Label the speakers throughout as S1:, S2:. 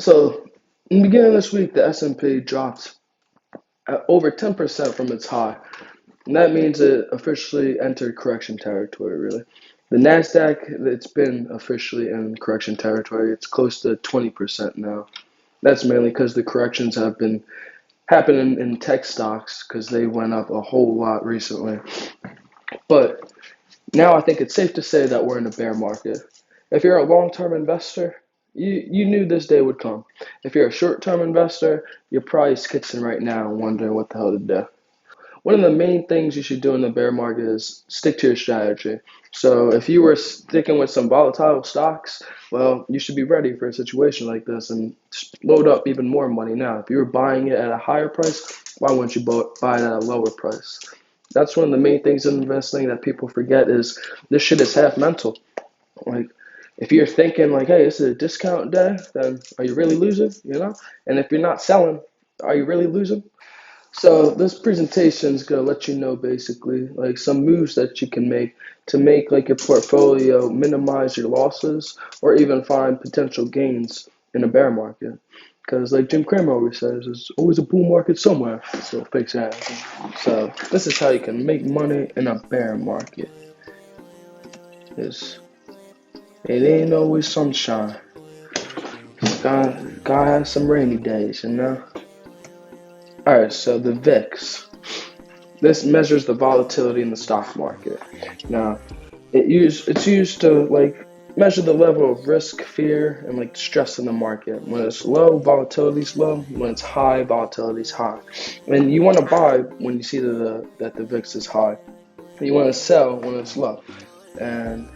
S1: So, in the beginning of this week, the S&P dropped at over 10% from its high. And that means it officially entered correction territory, really. The NASDAQ, it's been officially in correction territory. It's close to 20% now. That's mainly because the corrections have been happening in tech stocks because they went up a whole lot recently. But now I think it's safe to say that we're in a bear market. If you're a long-term investor, you knew this day would come. If you're a short-term investor, you're probably skitzing right now and wondering what the hell to do. One of the main things you should do in the bear market is stick to your strategy. So if you were sticking with some volatile stocks, well, you should be ready for a situation like this and load up even more money now. If you were buying it at a higher price, why wouldn't you buy it at a lower price? That's one of the main things in investing that people forget is this shit is half mental. Like, if you're thinking like, hey, this is a discount day, then are you really losing? And if you're not selling, are you really losing? So this presentation is gonna let you know basically like some moves that you can make to make like your portfolio minimize your losses or even find potential gains in a bear market. Because like Jim Cramer always says, there's always a bull market somewhere. So fix that. So this is how you can make money in a bear market. It ain't always sunshine. Gotta have some rainy days. Alright, so the VIX. This measures the volatility in the stock market. Now, it's used to like measure the level of risk, fear, and like stress in the market. When it's low, volatility is low. When it's high, volatility is high. And you want to buy when you see that the VIX is high. You want to sell when it's low. And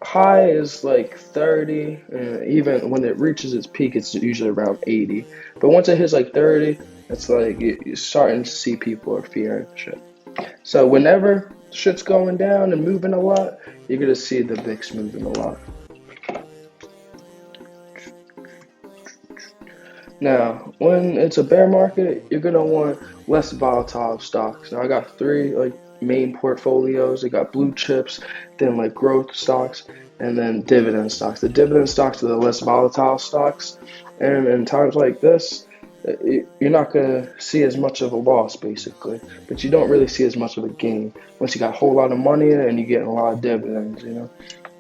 S1: high is like 30, and even when it reaches its peak, it's usually around 80. But once it hits like 30, it's like you're starting to see people are fearing shit. So whenever shit's going down and moving a lot, you're gonna see the VIX moving a lot. Now, when it's a bear market, you're gonna want less volatile stocks. Now, I got three like main portfolios. I got blue chips, then like growth stocks, and then dividend stocks. The dividend stocks are the less volatile stocks, and in times like this, you're not gonna see as much of a loss basically, but you don't really see as much of a gain once you got a whole lot of money in it and you're getting a lot of dividends.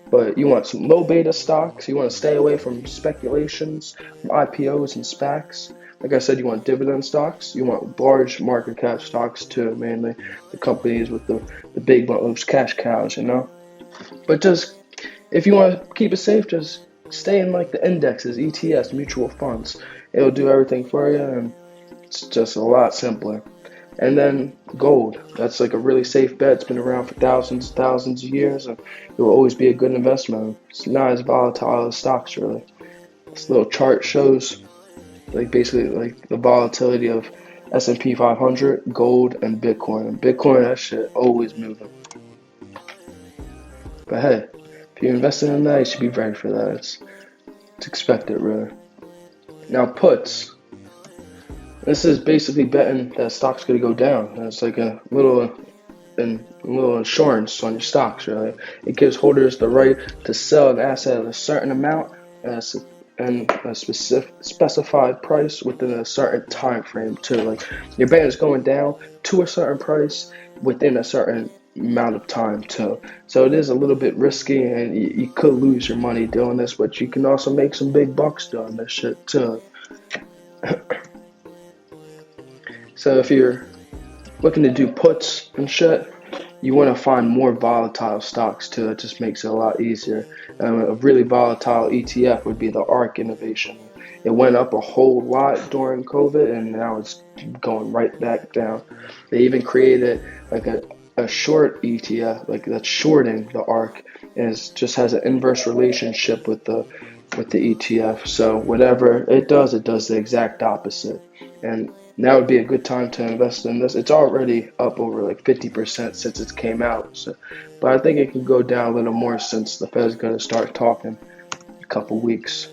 S1: But you want some low beta stocks. You want to stay away from speculations, from IPOs and SPACs. Like I said, you want dividend stocks. You want large market cap stocks too, mainly the companies with the big those cash cows. But just if you want to keep it safe, just stay in like the indexes, ETFs, mutual funds. It'll do everything for you, and it's just a lot simpler. And then gold. That's like a really safe bet. It's been around for thousands and thousands of years, and it will always be a good investment. It's not as volatile as stocks, really. This little chart shows like basically like the volatility of S&P 500, gold, and Bitcoin. And Bitcoin, that shit always moving. But hey, if you're investing in that, you should be ready for that. It's expected, really. Now puts. This is basically betting that stock's gonna go down. It's like a little insurance on your stocks, really. It gives holders the right to sell an asset at a certain amount and a specified price within a certain time frame too. Like your bet is going down to a certain price within a certain amount of time too. So it is a little bit risky, and you could lose your money doing this, but you can also make some big bucks doing this shit too. So if you're looking to do puts and shit, you want to find more volatile stocks too. It just makes it a lot easier. A really volatile ETF would be the ARK innovation. It went up a whole lot during COVID, and now it's going right back down. They even created like a short ETF, like that's shorting the ARK, and it just has an inverse relationship with the ETF. So whatever it does the exact opposite. And now would be a good time to invest in this. It's already up over like 50% since it came out. So, but I think it can go down a little more since the Fed's going to start talking in a couple weeks.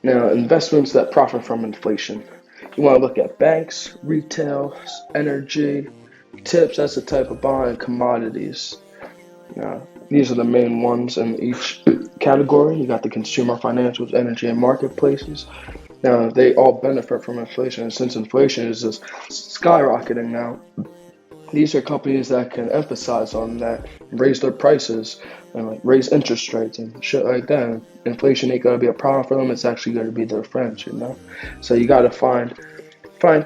S1: Now, investments that profit from inflation. You want to look at banks, retail, energy, tips. That's the type of bond, and commodities. Now, These are the main ones in each category. You got the consumer financials, energy, and marketplaces. Now, they all benefit from inflation, and since inflation is just skyrocketing now, these are companies that can emphasize on that, raise their prices, and like raise interest rates and shit like that. And inflation ain't gonna be a problem for them. It's actually gonna be their friends, you know. So you gotta find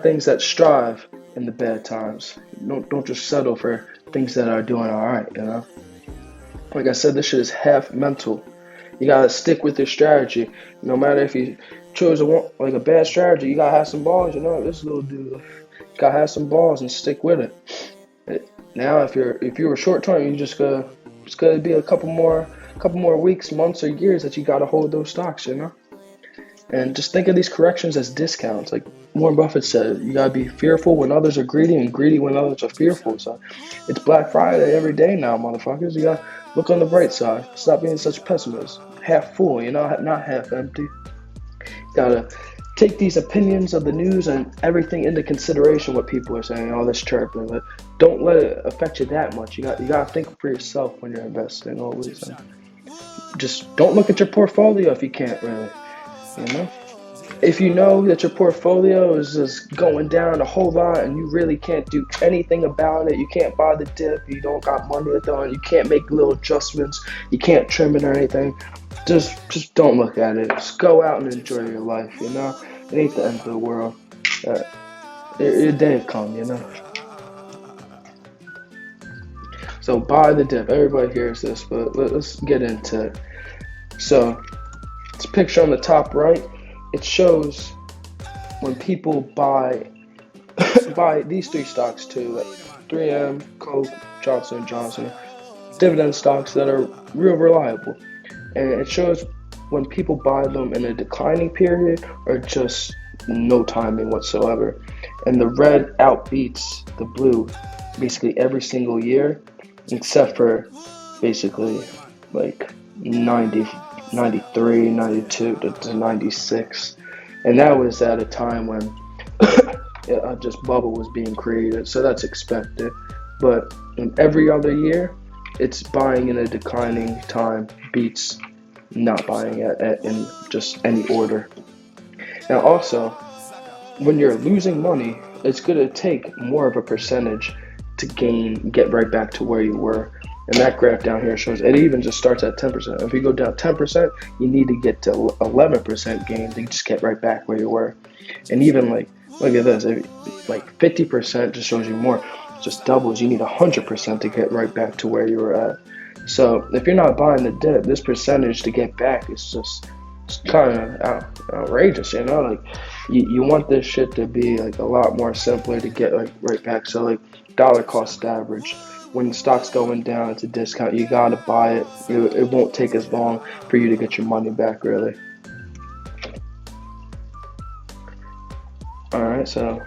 S1: things that strive in the bad times. Don't just settle for things that are doing all right, you know. Like I said, this shit is half mental. You gotta stick with your strategy. No matter if you chose a bad strategy, you gotta have some balls. You know, this little dude gotta have some balls and stick with it. Now, if you were short term, you just gotta it's gonna be a couple more weeks, months, or years that you gotta hold those stocks. You know, and just think of these corrections as discounts. Like Warren Buffett said, you gotta be fearful when others are greedy and greedy when others are fearful. So it's Black Friday every day now, motherfuckers. You gotta look on the bright side. Stop being such pessimists. Half full, you know, not half empty. You gotta take these opinions of the news and everything into consideration. What people are saying, all this chirping, but don't let it affect you that much. You gotta think for yourself when you're investing always. And just don't look at your portfolio if you can't really. You know, if you know that your portfolio is just going down a whole lot and you really can't do anything about it, you can't buy the dip, you don't got money to throw in, you can't make little adjustments, you can't trim it or anything, just don't look at it. Just go out and enjoy your life, you know? It ain't the end of the world. Your day will come, you know? So buy the dip. Everybody hears this, but let's get into it. So this picture on the top right, it shows when people buy these three stocks too, like 3M, Coke, Johnson & Johnson, dividend stocks that are real reliable. And it shows when people buy them in a declining period or just no timing whatsoever. And the red outbeats the blue basically every single year, except for basically like 93, 92 to 96. And that was at a time when just bubble was being created, so that's expected. But in every other year, it's buying in a declining time beats not buying in just any order. Now also, when you're losing money, it's going to take more of a percentage to get right back to where you were. And that graph down here shows it even just starts at 10%. If you go down 10%, you need to get to 11% gain to just get right back where you were. And even like, look at this, like 50% just shows you more. It just doubles. You need 100% to get right back to where you were at. So if you're not buying the dip, this percentage to get back is just kind of outrageous, you know? Like you want this shit to be like a lot more simpler to get like right back. So like dollar cost average. When the stock's going down, it's a discount. You gotta buy it. It won't take as long for you to get your money back, really. All right, so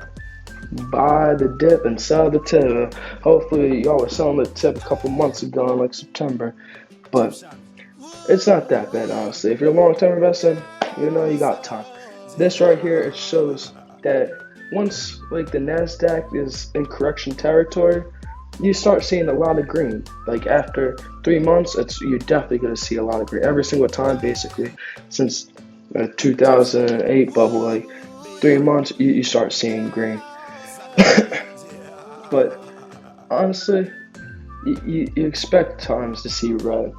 S1: buy the dip and sell the tip. Hopefully, y'all were selling the tip a couple months ago in like September, but it's not that bad, honestly. If you're long-term investing, you know you got time. This right here, it shows that once like the NASDAQ is in correction territory, you start seeing a lot of green. Like after 3 months, you're definitely going to see a lot of green. Every single time, basically, since 2008 bubble, like 3 months, you start seeing green. But honestly, you expect times to see red.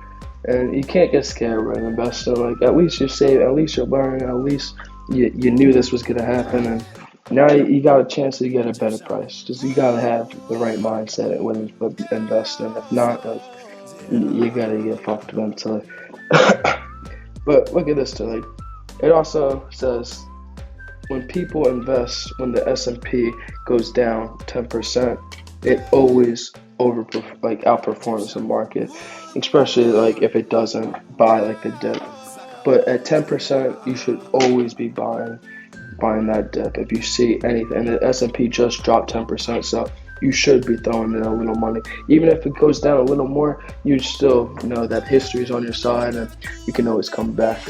S1: And you can't get scared when investing. Like at least you're safe, at least you're learning, at least you knew this was going to happen. And now you got a chance to get a better price. Just you gotta have the right mindset when investing. If not, like you gotta get fucked mentally. But look at this too. Like it also says when people invest, when the S&P goes down 10%, it always outperforms the market, especially like if it doesn't buy like the dip. But at 10%, you should always be buying that dip. If you see anything, and the S&P just dropped 10%, so you should be throwing in a little money. Even if it goes down a little more, you still know that history is on your side and you can always come back.